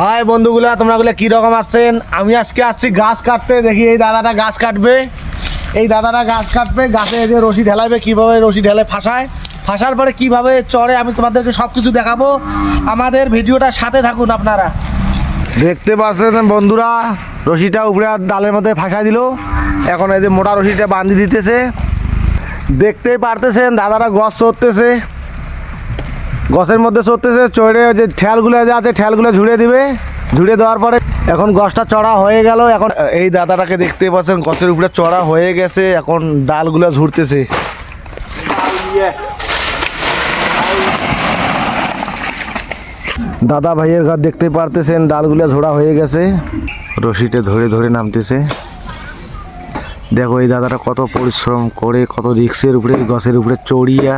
High বন্ধুগুলা, তোমরাগুলো কি রকম আসছেন? আমি আজকে আসছি গাছ কাটতে। দেখি এই দাদাটা গাছ কাটবে, গাছে এই যে রশি ঢেলাবে, কীভাবে রশি ঢেলে ফাঁসার পরে কীভাবে চড়ে আমি তোমাদেরকে সব কিছু দেখাবো। আমাদের ভিডিওটার সাথে থাকুন আপনারা। দেখতে পাচ্ছেন বন্ধুরা, রশিটা উপরে ডালের মধ্যে ফাঁসা দিল। এখন এই যে মোটা রশিটা বাঁধি দিতেছে। দেখতেই পারতেছেন দাদারা গছ চড়তেছে, গছের মধ্যে চড়তেছে। চড়ে যে ঠ্যালগুলো যে আছে ঠ্যালগুলো ঝুড়ে দিবে। ঝুড়ে দেওয়ার পরে এখন গছটা চড়া হয়ে গেল। এখন এই দাদাটাকে দেখতে পাচ্ছেন গছের উপরে চড়া হয়ে গেছে। এখন ডালগুলো ঝুড়তেছে। দাদা ভাইয়ের ঘর দেখতে পারতেছেন ডালগুলো ঝোড়া হয়ে গেছে। রশিটা ধরে ধরে নামতেছে। দেখো এই দাদাটা কত পরিশ্রম করে, কত রিক্সের উপরে গছের উপরে চড়িয়া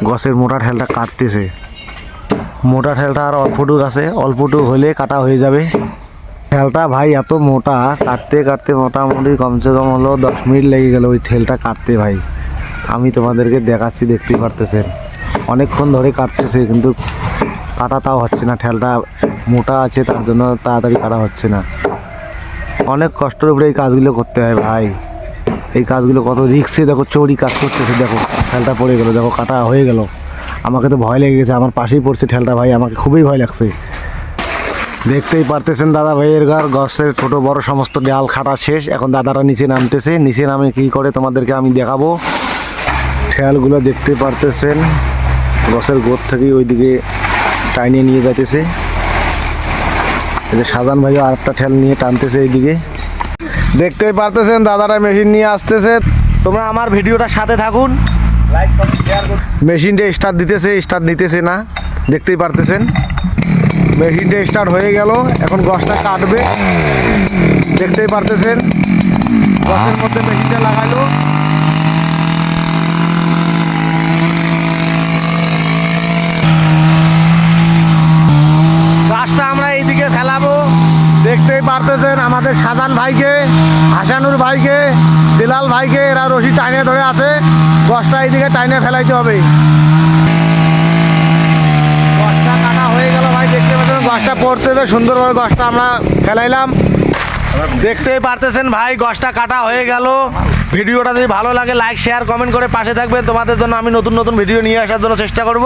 গছের মোটা ঠেলটা কাটতেছে। মোটা ঠেলটা আর অল্পটুক আছে, অল্পটুক হলে কাটা হয়ে যাবে। ঠেলটা ভাই এত মোটা, কাটতে কাটতে মোটামুটি কমসে কম হলো 10 মিনিট লেগে গেল ওই ঠেলটা কাটতে। ভাই আমি তোমাদেরকে দেখাচ্ছি, দেখতেই পারতেছেন অনেকক্ষণ ধরে কাটতেছে, কিন্তু কাটা তাও হচ্ছে না। ঠেলটা মোটা আছে তার জন্য তাড়াতাড়ি কাটা হচ্ছে না। অনেক কষ্টের উপরে এই কাজগুলো করতে হয় ভাই। এই কাজগুলো কত রিক্সে, দেখো চড়ি কাজ করতেছে। দেখো ঠেলটা পড়ে গেল, দেখো কাটা হয়ে গেল। আমাকে তো ভয় লেগে গেছে, আমার পাশেই পড়ছে ঠেলটা। ভাই আমাকে খুবই ভয় লাগছে। দেখতেই পারতেছেন দাদা ভাইয়ের ঘর গছের ছোট বড় সমস্ত ডাল কাটা শেষ। এখন দাদারা নিচে নামতেছে। নিচে নামে কী করে তোমাদেরকে আমি দেখাবো। ঠেলগুলো দেখতে পারতেছেন গছের গোড় থেকে ওইদিকে টাইনে নিয়ে যাইতেছে। এই যে সাজান ভাইও আরেকটা ঠেল নিয়ে টানতেছে এইদিকে। দেখতেই পারতেছেন দাদারা মেশিন নিয়ে আসতেছে। তোমরা আমার ভিডিওটার সাথে থাকুন। মেশিনটা স্টার্ট দিতেছে, স্টার্ট নিতেছে না। দেখতেই পারতেছেন মেশিনটা স্টার্ট হয়ে গেল। এখন গছটা কাটবে। দেখতেই পারতেছেন গছের মধ্যে মেশিনটা লাগাইলো। গাছটা আমরা এইদিকে ফেলাবো। দেখতেই পারতেছেন আমাদের সাজান ভাইকে, হাসানুর ভাইকে, বিলাল ভাইকে, এরা রশি টাইনে ধরে আছে। গছটা এইদিকে টাইনে ফেলাইতে হবে। গছটা কাটা হয়ে গেল ভাই, দেখতে পাচ্ছেন গছটা পড়তেছে সুন্দরভাবে। গছটা আমরা ফেলাইলাম। দেখতেই পারতেছেন ভাই গছটা কাটা হয়ে গেল। ভিডিওটা যদি ভালো লাগে লাইক শেয়ার কমেন্ট করে পাশে থাকবেন। তোমাদের জন্য আমি নতুন নতুন ভিডিও নিয়ে আসার জন্য চেষ্টা করব।